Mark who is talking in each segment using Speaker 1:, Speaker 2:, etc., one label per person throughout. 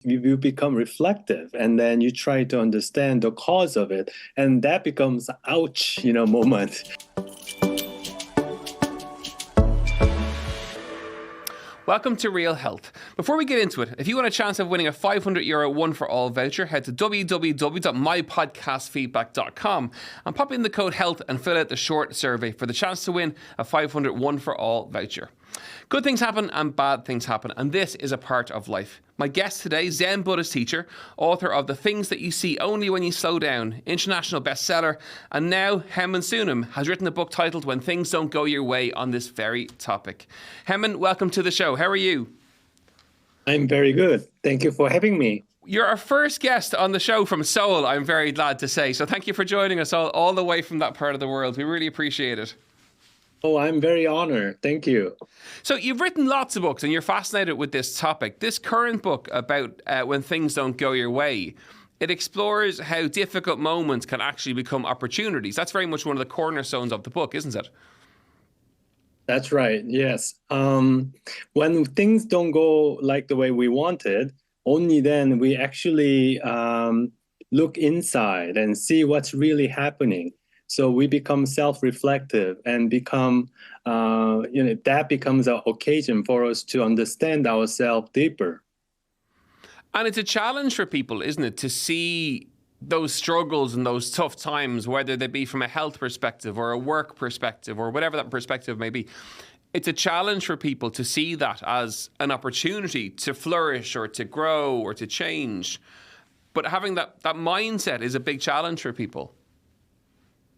Speaker 1: You become reflective, and then you try to understand the cause of it, and that becomes ouch, moment.
Speaker 2: Welcome to Real Health. Before we get into it, if you want a chance of winning a €500 one for all voucher, head to www.mypodcastfeedback.com and pop in the code HEALTH and fill out the short survey for the chance to win a 500 one for all voucher. Good things happen and bad things happen, and this is a part of life. My guest today, Zen Buddhist teacher, author of The Things That You See Only When You Slow Down, international bestseller, and now Haemin Sunim has written a book titled When Things Don't Go Your Way on this very topic. Haemin, welcome to the show. How are you?
Speaker 1: I'm very good. Thank you for having me.
Speaker 2: You're our first guest on the show from Seoul, I'm very glad to say. So thank you for joining us all the way from that part of the world. We really appreciate it.
Speaker 1: Oh, I'm very honored. Thank you.
Speaker 2: So you've written lots of books and you're fascinated with this topic. This current book about when things don't go your way, it explores how difficult moments can actually become opportunities. That's very much one of the cornerstones of the book, isn't it?
Speaker 1: That's right. Yes. When things don't go like the way we wanted, only then we actually look inside and see what's really happening. So we become self-reflective and become, that becomes an occasion for us to understand ourselves deeper.
Speaker 2: And it's a challenge for people, isn't it, to see those struggles and those tough times, whether they be from a health perspective or a work perspective or whatever that perspective may be. It's a challenge for people to see that as an opportunity to flourish or to grow or to change. But having that mindset is a big challenge for people.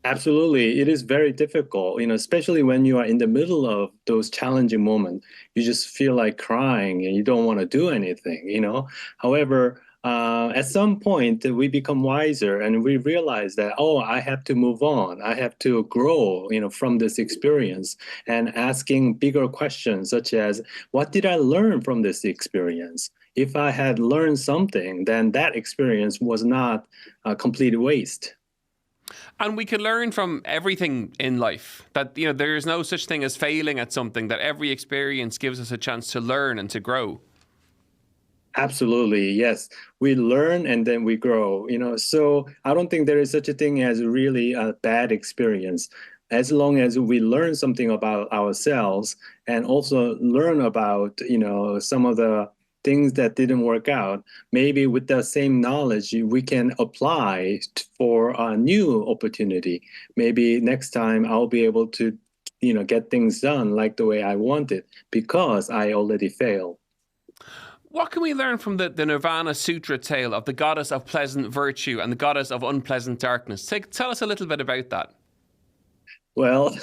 Speaker 1: Absolutely. It is very difficult, especially when you are in the middle of those challenging moments. You just feel like crying and you don't want to do anything. However, at some point, we become wiser and we realize that, I have to move on. I have to grow, from this experience, and asking bigger questions such as, what did I learn from this experience? If I had learned something, then that experience was not a complete waste.
Speaker 2: And we can learn from everything in life, that, there is no such thing as failing at something, that every experience gives us a chance to learn and to grow.
Speaker 1: Absolutely. Yes. We learn and then we grow, so I don't think there is such a thing as really a bad experience. As long as we learn something about ourselves and also learn about, some of the things that didn't work out, maybe with the same knowledge, we can apply for a new opportunity. Maybe next time I'll be able to, get things done like the way I wanted because I already failed.
Speaker 2: What can we learn from the Nirvana Sutra tale of the goddess of pleasant virtue and the goddess of unpleasant darkness? Tell us a little bit about that.
Speaker 1: Well,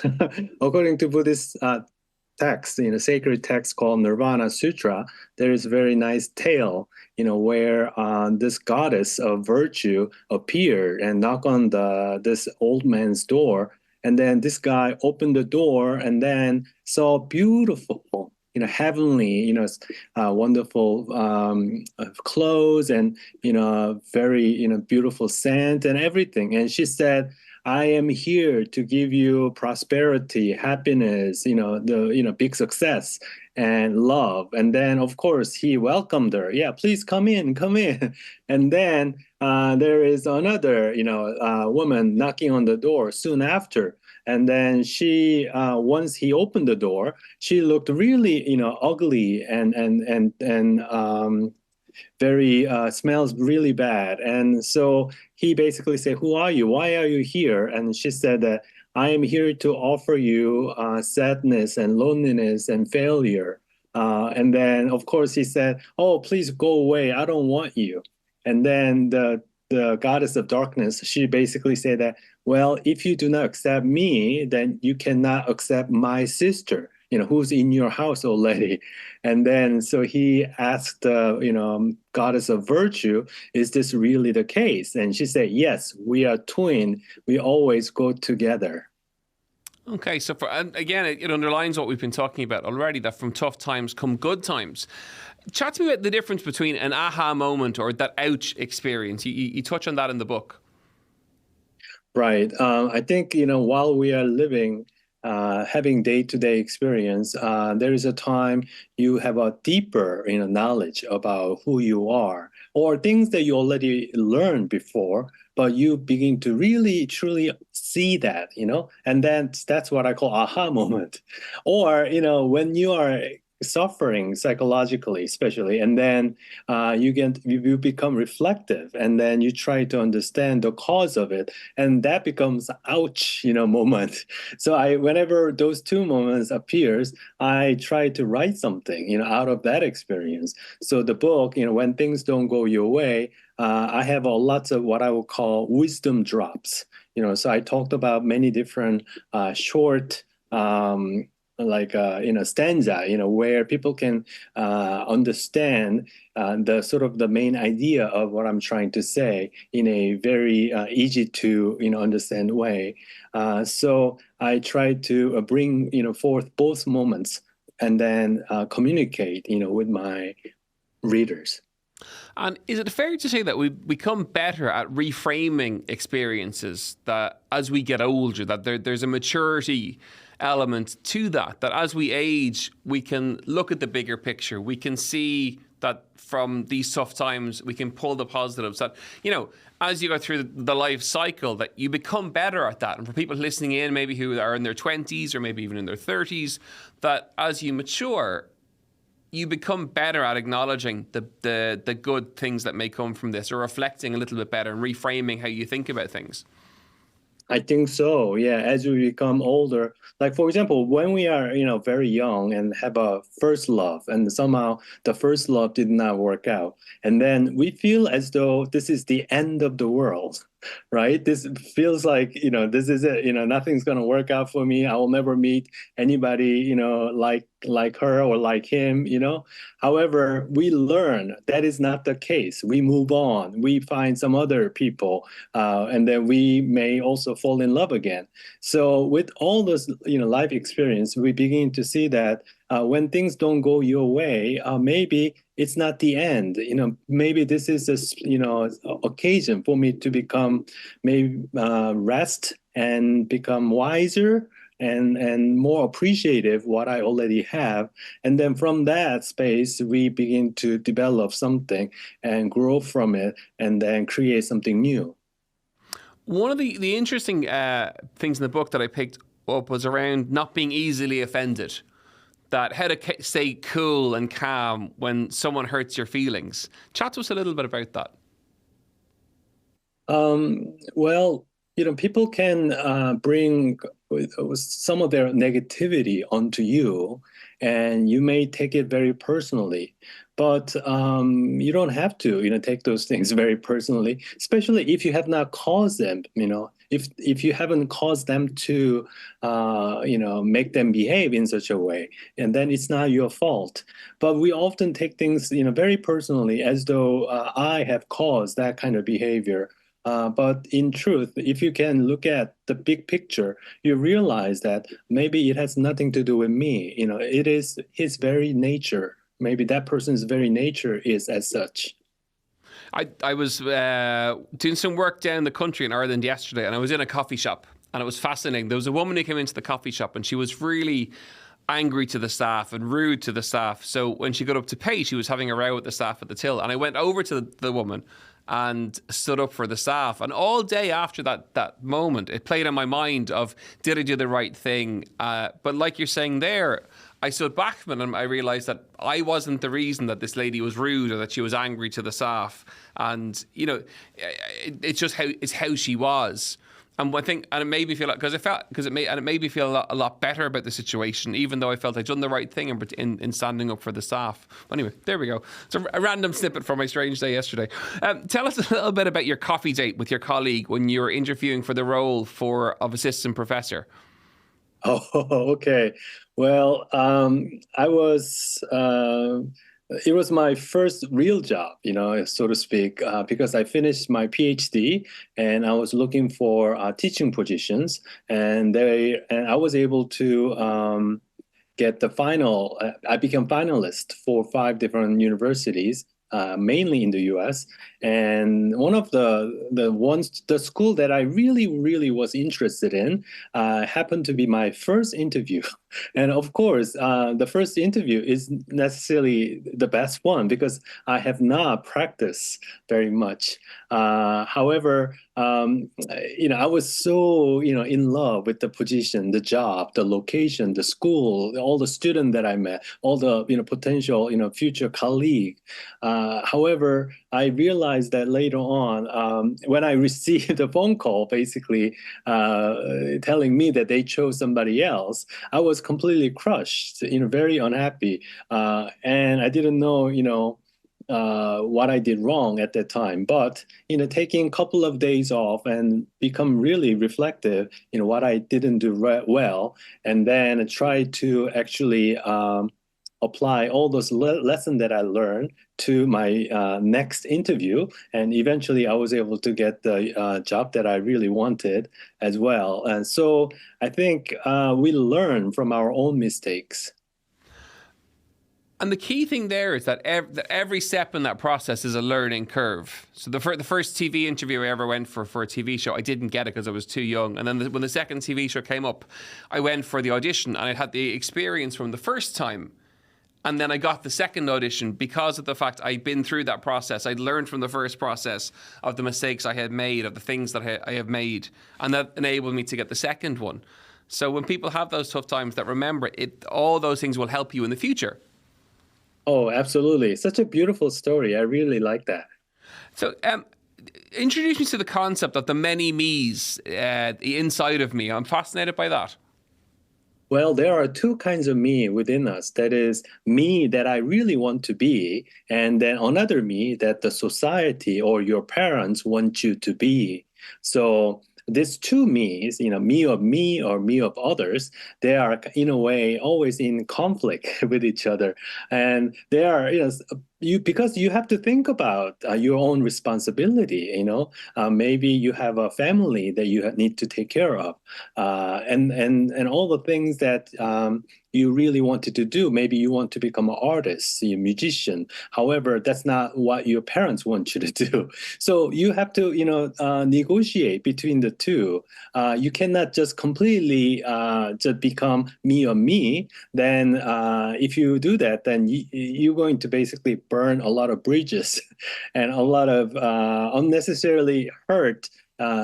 Speaker 1: according to Buddhist text, sacred text called Nirvana Sutra, there is a very nice tale, where this goddess of virtue appeared and knocked on this old man's door. And then this guy opened the door and then saw beautiful, heavenly, wonderful clothes and, very, beautiful scent and everything. And she said, I am here to give you prosperity, happiness, big success and love. And then, of course, he welcomed her. Yeah, please come in, come in. And then there is another, woman knocking on the door soon after. And then she, once he opened the door, she looked really, ugly and very smells really bad. And so he basically said, who are you? Why are you here? And she said that I am here to offer you sadness and loneliness and failure. And then, of course, he said, oh, please go away. I don't want you. And then the goddess of darkness, she basically said that, well, if you do not accept me, then you cannot accept my sister, who's in your house already. And then so he asked, goddess of virtue, is this really the case? And she said, yes, we are twin. We always go together.
Speaker 2: Okay, so and again, it underlines what we've been talking about already, that from tough times come good times. Chat to me about the difference between an aha moment or that ouch experience. You touch on that in the book.
Speaker 1: Right. I think, while we are living having day-to-day experience, there is a time you have a deeper, knowledge about who you are, or things that you already learned before, but you begin to really truly see that, and then that's what I call aha moment. Or, when you are suffering psychologically, especially, and then you become reflective, and then you try to understand the cause of it, and that becomes ouch, moment. So whenever those two moments appears, I try to write something, out of that experience. So the book, when things don't go your way, I have lots of what I would call wisdom drops. So I talked about many different short, like stanza, where people can understand the sort of the main idea of what I'm trying to say in a very easy to understand way. So I try to bring forth both moments, and then communicate with my readers.
Speaker 2: And is it fair to say that we become better at reframing experiences, that as we get older, that there's a maturity element to that, that as we age, we can look at the bigger picture. We can see that from these tough times, we can pull the positives, that, as you go through the life cycle, that you become better at that. And for people listening in, maybe who are in their 20s or maybe even in their 30s, that as you mature, you become better at acknowledging the good things that may come from this, or reflecting a little bit better and reframing how you think about things.
Speaker 1: I think so. Yeah, as we become older, like for example, when we are, very young and have a first love, and somehow the first love did not work out, and then we feel as though this is the end of the world, right? This feels like, this is it, nothing's going to work out for me. I will never meet anybody, like her or like him, However, we learn that is not the case. We move on. We find some other people, and then we may also fall in love again. So with all those, life experience, we begin to see that when things don't go your way, maybe it's not the end. Maybe this is a, occasion for me to become, maybe rest and become wiser and more appreciative what I already have. And then from that space, we begin to develop something and grow from it, and then create something new.
Speaker 2: One of the interesting things in the book that I picked up was around not being easily offended. That how to stay cool and calm when someone hurts your feelings. Chat to us a little bit about that.
Speaker 1: Well, people can bring some of their negativity onto you, and you may take it very personally. But you don't have to, take those things very personally, especially if you have not caused them, if you haven't caused them to, make them behave in such a way, and then it's not your fault. But we often take things, very personally, as though I have caused that kind of behavior. But in truth, if you can look at the big picture, you realize that maybe it has nothing to do with me. It is his very nature. Maybe that person's very nature is as such.
Speaker 2: I was doing some work down the country in Ireland yesterday, and I was in a coffee shop, and it was fascinating. There was a woman who came into the coffee shop, and she was really angry to the staff and rude to the staff. So when she got up to pay, she was having a row with the staff at the till. And I went over to the woman and stood up for the staff. And all day after that moment, it played on my mind of, did I do the right thing? But like you're saying there, I stood back from it and I realised that I wasn't the reason that this lady was rude or that she was angry to the staff. And, it's just how she was. And I think, and it made me feel like, it made me feel a lot better about the situation, even though I felt I'd done the right thing in standing up for the staff. Anyway, there we go. It's a random snippet from my strange day yesterday. Tell us a little bit about your coffee date with your colleague when you were interviewing for the role of assistant professor.
Speaker 1: Oh, okay. Well, it was my first real job, so to speak, because I finished my PhD and I was looking for teaching positions, and I was able to get the final. I became finalist for 5 different universities, mainly in the U.S. And one of the school that I really was interested in happened to be my first interview. And of course, the first interview is necessarily the best one because I have not practiced very much. However, I was so, in love with the position, the job, the location, the school, all the student that I met, all the, potential, future colleague. However, I realized that later on, when I received a phone call, basically telling me that they chose somebody else, I was completely crushed, very unhappy, and I didn't know, what I did wrong at that time. But taking a couple of days off and become really reflective, what I didn't do well, and then try to actually apply all those lessons that I learned to my next interview. And eventually I was able to get the job that I really wanted as well. And so I think we learn from our own mistakes.
Speaker 2: And the key thing there is that every step in that process is a learning curve. So the first TV interview I ever went for a TV show, I didn't get it because I was too young. And then when the second TV show came up, I went for the audition and I had the experience from the first time. And then I got the second audition because of the fact I'd been through that process. I'd learned from the first process of the mistakes I had made, of the things that I have made. And that enabled me to get the second one. So when people have those tough times, that remember, all those things will help you in the future.
Speaker 1: Oh, absolutely. Such a beautiful story. I really like that.
Speaker 2: So introduce me to the concept of the many me's, the inside of me. I'm fascinated by that.
Speaker 1: Well, there are two kinds of me within us. That is me that I really want to be, and then another me that the society or your parents want you to be. So these two me's, me of me or me of others, they are in a way always in conflict with each other. And they are, because you have to think about your own responsibility, maybe you have a family that you need to take care of, and all the things that you really wanted to do. Maybe you want to become an artist, a musician. However, that's not what your parents want you to do. So you have to, negotiate between the two. You cannot just completely just become me or me. Then if you do that, then you're going to basically burn a lot of bridges and a lot of unnecessarily hurt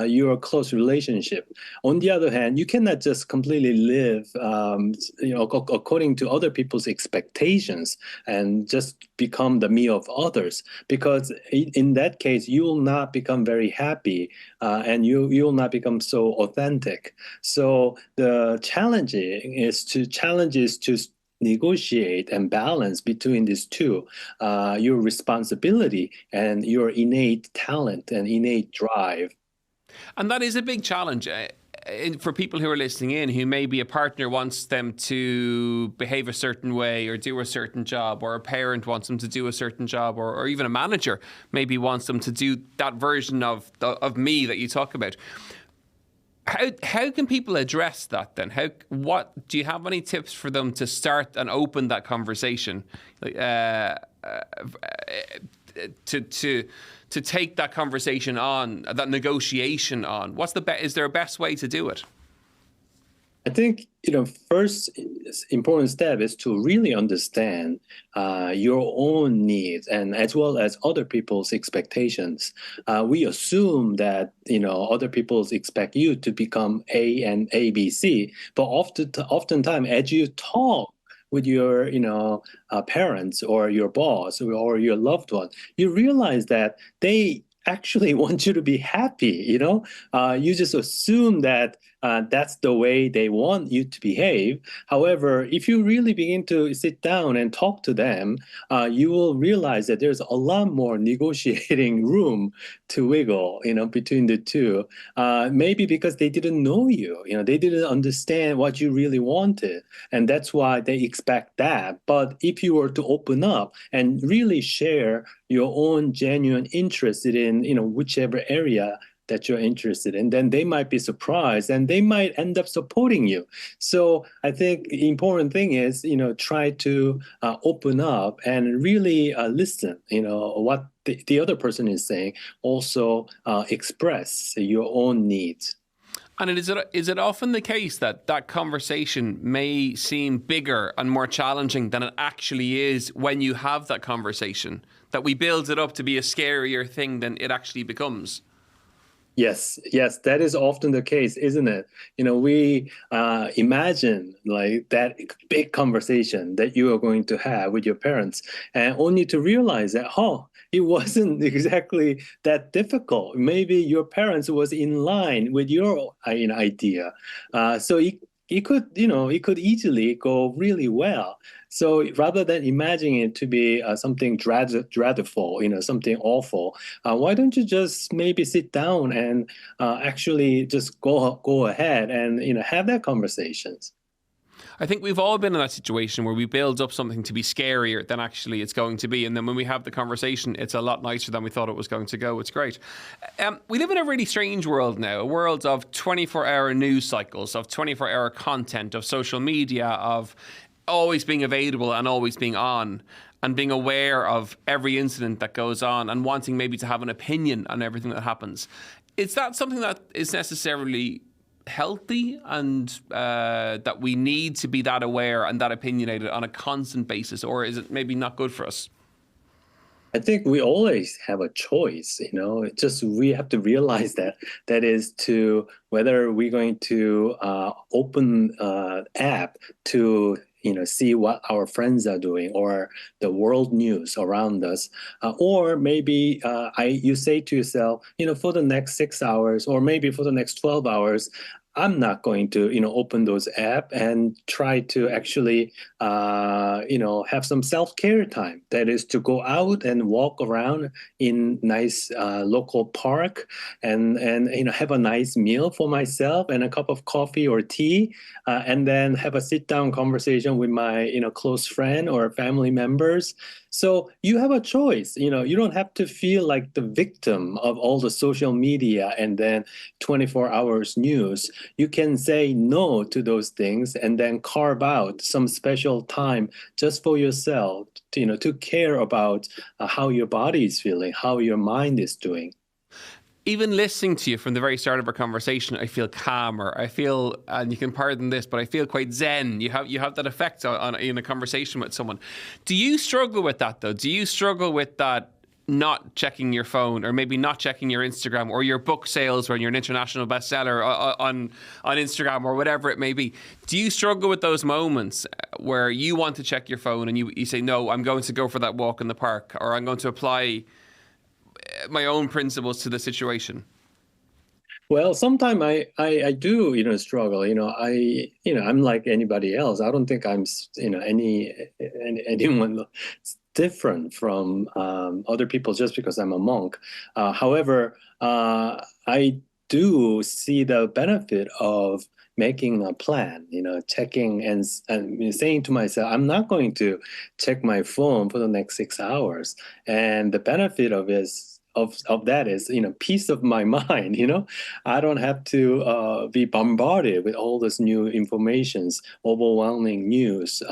Speaker 1: your close relationship. On the other hand, you cannot just completely live, according to other people's expectations and just become the me of others, because in that case, you will not become very happy, and you will not become so authentic. So the challenge is to negotiate and balance between these two, your responsibility and your innate talent and innate drive.
Speaker 2: And that is a big challenge for people who are listening in, who maybe a partner wants them to behave a certain way or do a certain job, or a parent wants them to do a certain job, or even a manager maybe wants them to do that version of me that you talk about. How can people address that then? What do you have any tips for them to start and open that conversation, to take that conversation on, that negotiation on? Is there a best way to do it?
Speaker 1: I think, first important step is to really understand your own needs and as well as other people's expectations. We assume that, other people expect you to become A and A, B, C, but oftentimes as you talk with your, parents or your boss or your loved one, you realize that they actually want you to be happy. You just assume that that's the way they want you to behave. However, if you really begin to sit down and talk to them, you will realize that there's a lot more negotiating room to wiggle, between the two. Maybe because they didn't know you, they didn't understand what you really wanted, and that's why they expect that. But if you were to open up and really share your own genuine interest in, whichever area that you're interested in, then they might be surprised and they might end up supporting you. So I think the important thing is, try to open up and really listen, what the other person is saying, also express your own needs.
Speaker 2: And is it often the case that that conversation may seem bigger and more challenging than it actually is when you have that conversation? That we build it up to be a scarier thing than it actually becomes?
Speaker 1: Yes, yes, that is often the case, isn't it? We imagine like that big conversation that you are going to have with your parents, and only to realize that, oh, it wasn't exactly that difficult. Maybe your parents was in line with your idea, so it could easily go really well. So rather than imagining it to be something dreadful, something awful, why don't you just maybe sit down and actually just go ahead and have that conversations.
Speaker 2: I think we've all been in that situation where we build up something to be scarier than actually it's going to be. And then when we have the conversation, it's a lot nicer than we thought it was going to go. It's great. We live in a really strange world now, a world of 24-hour news cycles, of 24-hour content, of social media, of always being available and always being on, and being aware of every incident that goes on and wanting maybe to have an opinion on everything that happens. Is that something that is necessarily healthy, and that we need to be that aware and that opinionated on a constant basis, or is it maybe not good for us?
Speaker 1: I think we always have a choice, It's just we have to realize that is to whether we're going to open app to see what our friends are doing or the world news around us, or maybe you say to yourself, for the next 6 hours or maybe for the next 12 hours, I'm not going to, open those app and try to actually, have some self-care time. That is to go out and walk around in nice local park and have a nice meal for myself and a cup of coffee or tea, and then have a sit-down conversation with my, close friend or family members. So you have a choice. You don't have to feel like the victim of all the social media and then 24 hours news. You can say no to those things and then carve out some special time just for yourself, to care about how your body is feeling, how your mind is doing.
Speaker 2: Even listening to you from the very start of our conversation, I feel calmer. I feel, and you can pardon this, but I feel quite zen. You have that effect in a conversation with someone. Do you struggle with that though? Do you struggle with that? Not checking your phone, or maybe not checking your Instagram, or your book sales when you're an international bestseller on Instagram, or whatever it may be. Do you struggle with those moments where you want to check your phone and you say, no, I'm going to go for that walk in the park, or I'm going to apply my own principles to the situation?
Speaker 1: Well, sometimes I do, struggle. I'm like anybody else. I don't think I'm, anyone different from other people just because I'm a monk. However, I do see the benefit of making a plan, checking and saying to myself, I'm not going to check my phone for the next 6 hours. And the benefit of that is, peace of my mind. I don't have to be bombarded with all this new informations, overwhelming news.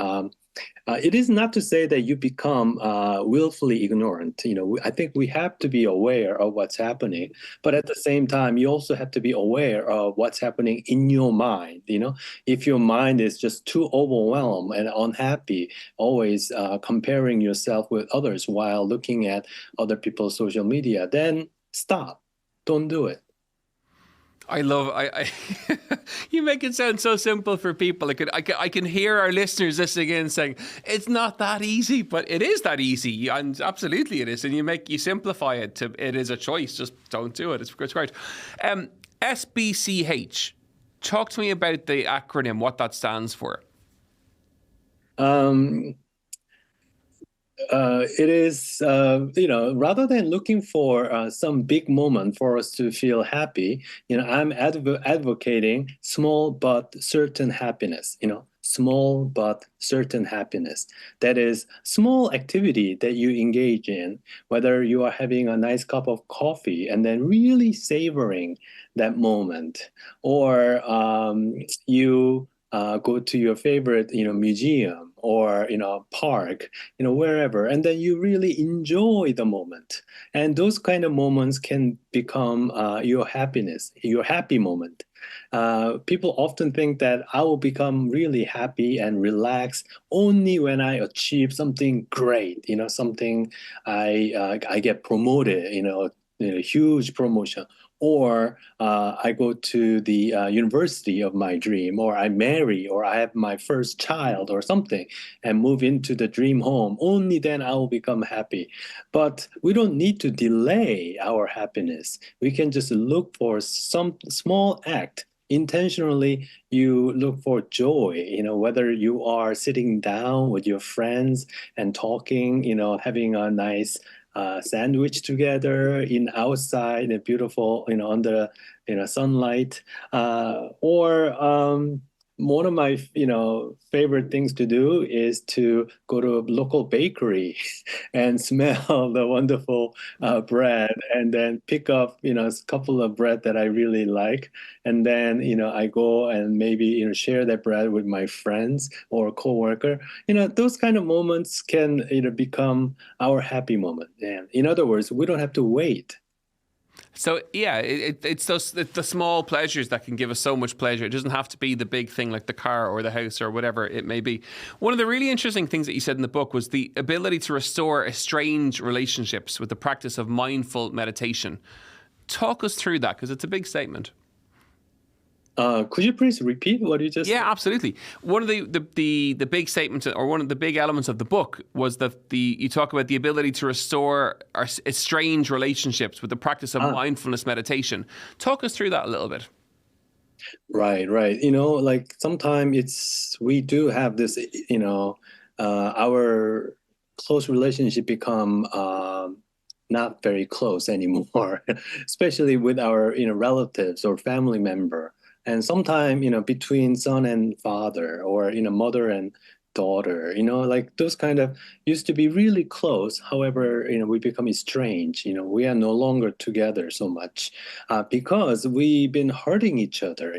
Speaker 1: It is not to say that you become willfully ignorant. I think we have to be aware of what's happening, but at the same time, you also have to be aware of what's happening in your mind. If your mind is just too overwhelmed and unhappy, always comparing yourself with others while looking at other people's social media, then stop. Don't do it.
Speaker 2: I you make it sound so simple for people. I can hear our listeners listening in saying it's not that easy, but it is that easy, and absolutely it is. And you simplify it to it is a choice. Just don't do it. It's great. SBCH. Talk to me about the acronym. What that stands for.
Speaker 1: It is, rather than looking for some big moment for us to feel happy, I'm advocating small but certain happiness, small but certain happiness. That is, small activity that you engage in, whether you are having a nice cup of coffee and then really savoring that moment, or you go to your favorite, museum or park, wherever, and then you really enjoy the moment. And those kind of moments can become your happiness, your happy moment. People often think that I will become really happy and relaxed only when I achieve something great, something I get promoted, huge promotion, or I go to the university of my dream, or I marry, or I have my first child, or something, and move into the dream home. Only then I will become happy. But we don't need to delay our happiness. We can just look for some small act. Intentionally, you look for joy, whether you are sitting down with your friends and talking, having a nice sandwich together in outside in a beautiful, under, sunlight, or one of my, favorite things to do is to go to a local bakery and smell the wonderful bread, and then pick up, a couple of bread that I really like, and then, I go and maybe, share that bread with my friends or coworker. Those kind of moments can, become our happy moment. And in other words, we don't have to wait.
Speaker 2: So yeah, it's the small pleasures that can give us so much pleasure. It doesn't have to be the big thing like the car or the house or whatever it may be. One of the really interesting things that you said in the book was the ability to restore estranged relationships with the practice of mindful meditation. Talk us through that, because it's a big statement.
Speaker 1: Could you please repeat what you just
Speaker 2: Yeah,
Speaker 1: said?
Speaker 2: absolutely. One of the big statements, or one of the big elements of the book, was that you talk about the ability to restore our estranged relationships with the practice of
Speaker 1: Ah,
Speaker 2: mindfulness meditation. Talk us through that a little bit.
Speaker 1: right, right. Like sometimes we do have this, our close relationship become not very close anymore, especially with our, relatives or family member. And sometimes, between son and father, or, mother and daughter, like those kind of used to be really close. However, we become estranged, we are no longer together so much because we've been hurting each other.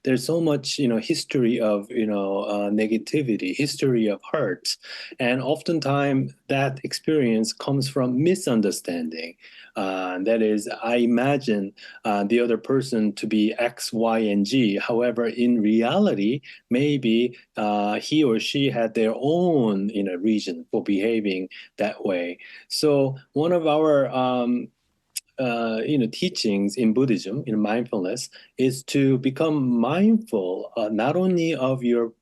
Speaker 1: There's so much, history of, negativity, history of hurt. And oftentimes that experience comes from misunderstanding. That is, I imagine the other person to be X, Y, and Z. However, in reality, maybe he or she had their own, reason for behaving that way. So one of our teachings in Buddhism, in mindfulness, is to become mindful not only of your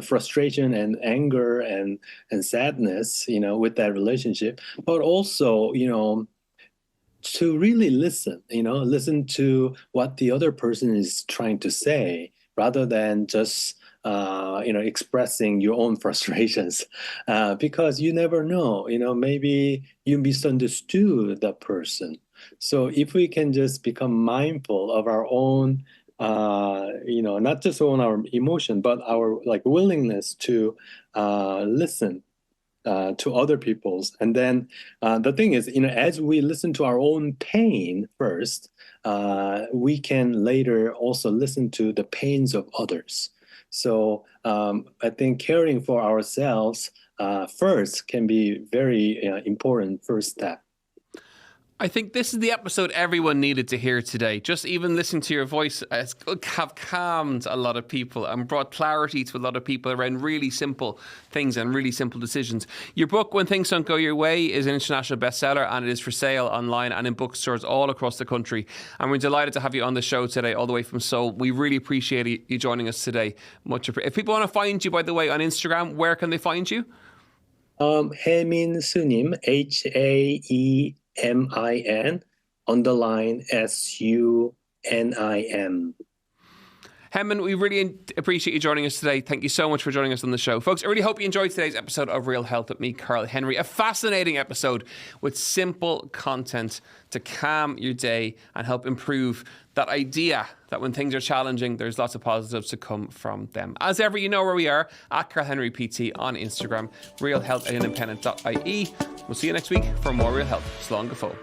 Speaker 1: frustration and anger and sadness, with that relationship, but also, to really listen, listen to what the other person is trying to say, rather than just expressing your own frustrations, because you never know, maybe you misunderstood that person. So if we can just become mindful of our own, not just on our emotion, but our like willingness to listen to other people's. And then the thing is, as we listen to our own pain first, we can later also listen to the pains of others. So I think caring for ourselves first can be very important first step.
Speaker 2: I think this is the episode everyone needed to hear today. Just even listening to your voice have calmed a lot of people and brought clarity to a lot of people around really simple things and really simple decisions. Your book, When Things Don't Go Your Way, is an international bestseller, and it is for sale online and in bookstores all across the country. And we're delighted to have you on the show today, all the way from Seoul. We really appreciate you joining us today. If people want to find you, by the way, on Instagram, where can they find you?
Speaker 1: Haemin Sunim, Haemin _Sunim.
Speaker 2: Haemin, we really appreciate you joining us today. Thank you so much for joining us on the show. Folks, I really hope you enjoyed today's episode of Real Health with me, Carl Henry. A fascinating episode with simple content to calm your day and help improve that idea that when things are challenging, there's lots of positives to come from them. As ever, you know where we are, at Carl Henry PT on Instagram, realhealth@independent.ie. We'll see you next week for more Real Health. Slán go fóill.